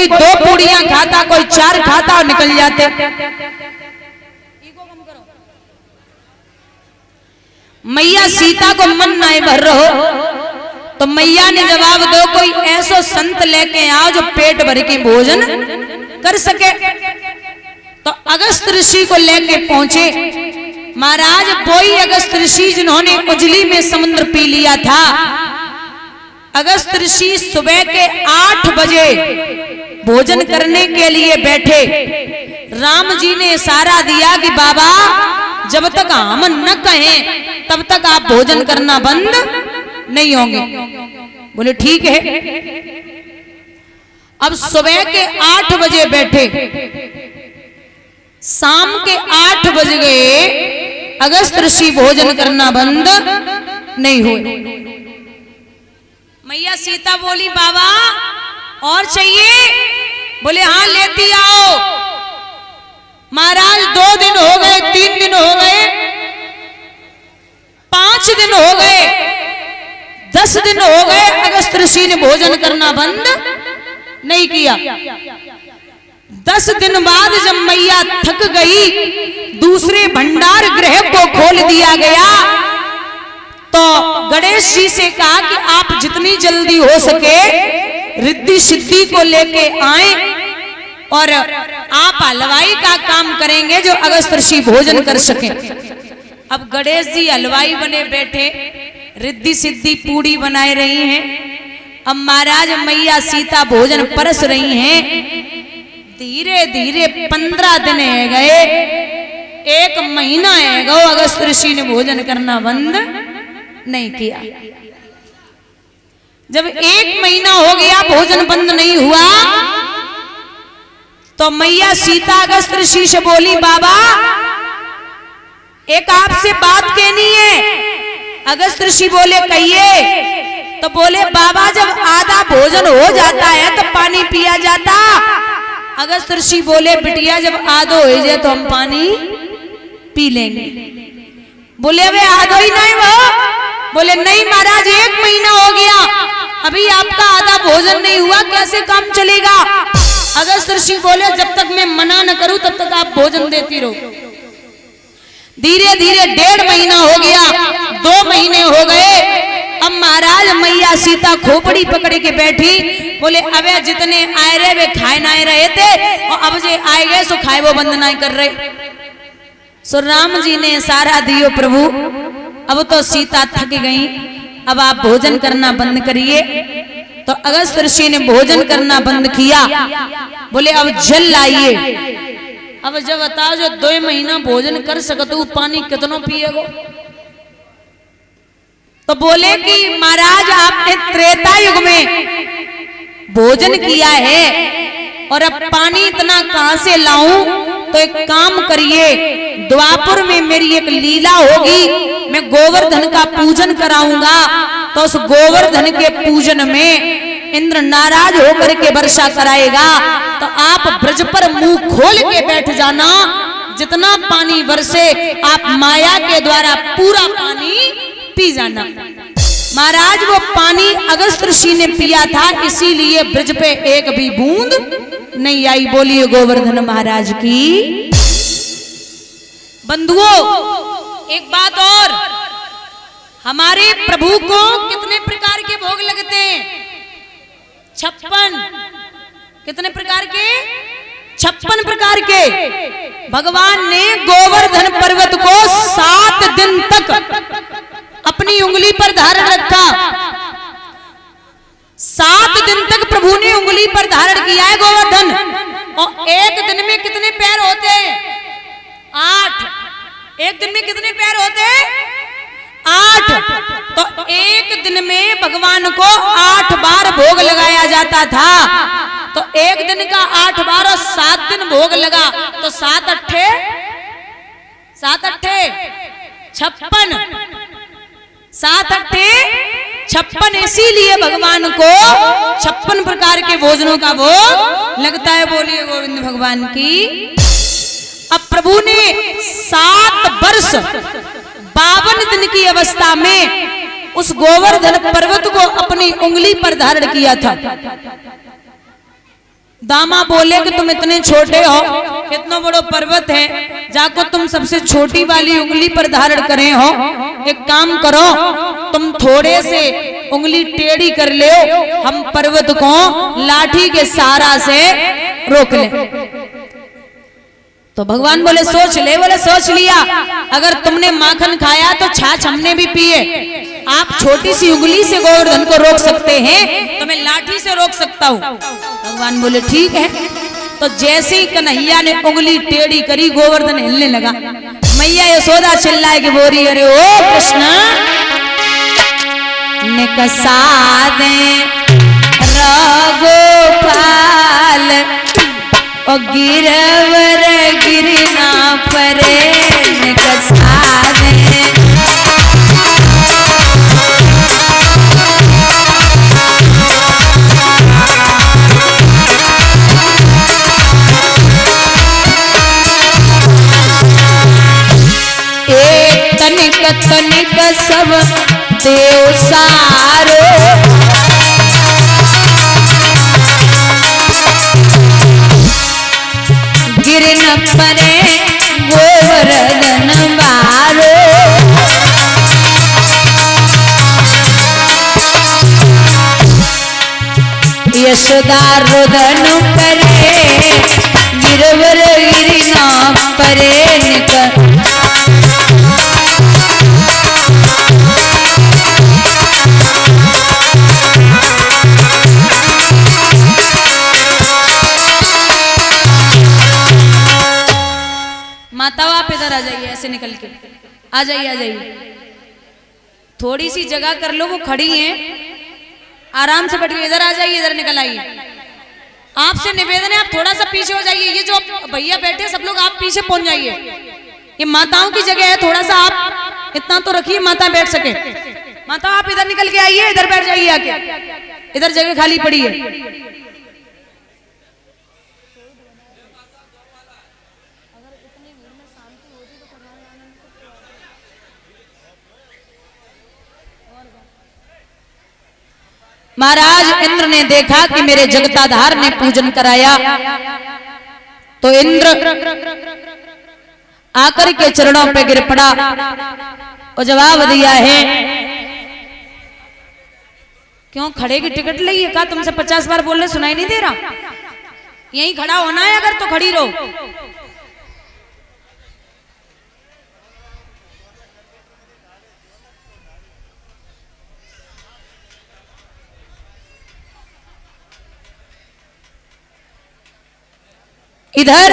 कोई 2 पूड़ियां खाता, कोई 4 खाता और निकल जाते। मैया सीता को मन नहीं भर रहो तो मैया ने जवाब दो, कोई ऐसो संत लेके आओ जो पेट भर के भोजन कर सके। तो अगस्त ऋषि को लेके पहुंचे। महाराज वही अगस्त ऋषि जिन्होंने उजली में समुद्र पी लिया था। अगस्त ऋषि सुबह के 8 बजे भोजन करने के लिए बैठे। राम जी ने इशारा दिया कि बाबा जब तक हम न कहें तब तक आप भोजन करना बंद नहीं होंगे। बोले ठीक है। अब सुबह के 8 बजे बैठे, शाम के 8 बज गए, अगस्त ऋषि भोजन करना बंद नहीं हुए। मैया सीता बोली बाबा और चाहिए? बोले हाँ लेती आओ। महाराज 2 दिन हो गए, 3 दिन हो गए, 5 दिन हो गए, 10 दिन हो गए, अगस्त ऋषि ने भोजन करना बंद नहीं किया। 10 दिन बाद जब मैया थक गई, दूसरे भंडार गृह को खोल दिया गया। तो गणेश जी से कहा कि आप जितनी जल्दी हो सके रिद्धि सिद्धि को लेके आए और आप हलवाई का काम करेंगे जो अगस्त ऋषि भोजन कर सके। अब गणेश जी हलवाई बने बैठे, रिद्धि सिद्धि पूड़ी बनाए रही हैं। अब महाराज मैया सीता भोजन परस रही हैं। धीरे धीरे 15 दिन गए, 1 महीना गो, अगस्त ऋषि ने भोजन करना बंद नहीं किया। जब 1 महीना हो गया भोजन बंद नहीं हुआ तो मैया सीता अगस्त ऋषि से बोली बाबा एक आपसे बात कहनी है। अगस्त ऋषि बोले कहिए। तो बोले बाबा जब आधा भोजन हो जाता है तो पानी पिया जाता। अगस्त ऋषि बोले बिटिया जब आधो हो जाए तो हम पानी पी लेंगे। बोले वे आधो ही नहीं वो। बोले नहीं महाराज 1 महीना हो गया, अभी आपका आधा भोजन नहीं हुआ, कैसे काम चलेगा? अगस्त ऋषि बोले जब तक मैं मना न करूं तब तक आप भोजन देती रहो। धीरे धीरे 1.5 महीना हो गया, 2 महीने हो गए। अब महाराज मैया सीता खोपड़ी पकड़ के बैठी। बोले अबे जितने आए रहे वे खाए ना रहे थे और अब जे आए गए सो खाए वो बंद नहीं कर रहे। सो राम जी ने इशारा दियो प्रभु अब तो सीता थक गई, अब आप भोजन करना बंद करिए। तो अगस्त ऋषि ने भोजन करना बंद किया। बोले अब जल लाइए। अब जब बताओ जो 2 महीना भोजन कर सकते पानी कितना पिएगो? तो बोले कि महाराज आपने त्रेता युग में भोजन किया है और अब पानी इतना कहां से लाऊं? तो एक काम करिए, द्वापर में मेरी एक लीला होगी, मैं गोवर्धन का पूजन कराऊंगा। तो उस गोवर्धन के पूजन में इंद्र नाराज होकर के वर्षा कराएगा। तो आप ब्रज पर मुंह खोल के बैठ जाना, जितना पानी बरसे आप माया के द्वारा पूरा पानी पी जाना। महाराज वो पानी अगस्त ऋषि ने पिया था, इसीलिए ब्रज पे एक भी बूंद नहीं आई। बोलिए गोवर्धन महाराज की। बंधुओं एक बात और, हमारे प्रभु को कितने प्रकार के भोग लगते हैं? 56। कितने प्रकार के? 56 प्रकार के। भगवान ने गोवर्धन पर्वत को 7 दिन तक अपनी उंगली पर धारण रखा। 7 दिन तक प्रभु ने उंगली पर धारण किया है गोवर्धन। और एक दिन में कितने पैर होते हैं? 8। एक दिन में कितने पैर होते हैं? 8। तो एक दिन में भगवान को 8 बार भोग लगाया जाता था। तो एक दिन का 8 बार और 7 दिन भोग लगा तो 7 अट्ठे 56। 7 अट्ठे 56। इसीलिए भगवान को 56 प्रकार के भोजनों का भोग लगता है। बोलिए गोविंद भगवान की। अब प्रभु ने 7 वर्ष 52 दिन की अवस्था में उस गोवर्धन पर्वत को अपनी उंगली पर धारण किया था। दामा बोले कि तुम इतने छोटे हो, इतना बड़ो पर्वत है, जाको तुम सबसे छोटी वाली उंगली पर धारण करे हो। एक काम करो, तुम थोड़े से उंगली टेढ़ी कर ले, हम पर्वत को लाठी के सहारा से रोक ले। तो भगवान बोले सोच ले। बोले सोच लिया, अगर तुमने माखन खाया तो छाछ हमने भी पिए। आप छोटी सी उंगली से गोवर्धन को रोक सकते हैं, तो मैं लाठी से रोक सकता हूँ। भगवान बोले ठीक है। तो जैसे ही कन्हैया ने उंगली टेढ़ी करी, गोवर्धन हिलने लगा। मैया यशोदा चिल्लाए कि बोरी, अरे ओ कृष्ण, निकसा दे गोपाल, ओ गिरवर गिरना परे, निकसा दे। तनिक सब देव सारो, गिरन परे गोवर्धन मारो। यशोदा रुदन परे, गिरवर गिरना परे, माताओं आप इधर आ जाइए, ऐसे निकल के आ जाइए, आ जाइए। थोड़ी सी जगह कर लो, वो खड़ी हैं, आराम से बैठिए। इधर आ जाइए, इधर निकल आइए। आपसे निवेदन है, आप थोड़ा सा पीछे हो जाइए। ये जो भैया बैठे सब लोग, आप पीछे पहुंच जाइए। ये माताओं की जगह है, थोड़ा सा आप इतना तो रखिए, माता बैठ सके। माता आप इधर निकल के आइए, इधर बैठ जाइए आके, इधर जगह खाली पड़ी है। महाराज इंद्र ने देखा कि मेरे जगताधार ने पूजन कराया, तो इंद्र आकर के चरणों पे गिर पड़ा और जवाब दिया है, क्यों खड़े की टिकट ली है? कहा तुमसे 50 बार बोल रहे, सुनाई नहीं दे रहा? यहीं खड़ा होना है, अगर तो खड़ी रहो। इधर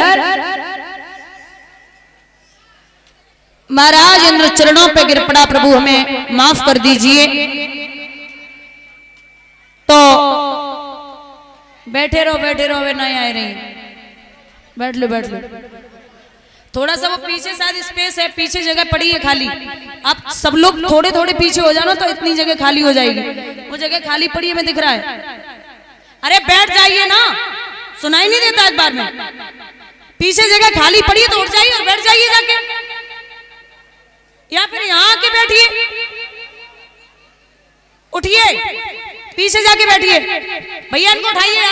महाराज इंद्र चरणों पे गिर पड़ा, प्रभु हमें माफ कर दीजिए। तो बैठे रहो, बैठे रहो, वे नहीं आए रही, बैठ लो, बैठ लो। थोड़ा सा वो पीछे शायद स्पेस है, पीछे जगह पड़ी है खाली। आप सब लोग थोड़े थोड़े पीछे हो जाना, तो इतनी जगह खाली हो जाएगी। वो जगह खाली पड़ी है, मैं दिख रहा है। अरे बैठ जाइए ना, सुनाई नहीं देता एक बार में? पीछे जगह खाली पड़ी है तो उठ जाइए और बैठ जाइए जाके, या फिर यहां आके बैठिए। उठिए, पीछे जाके बैठिए। भैया इनको उठाइए।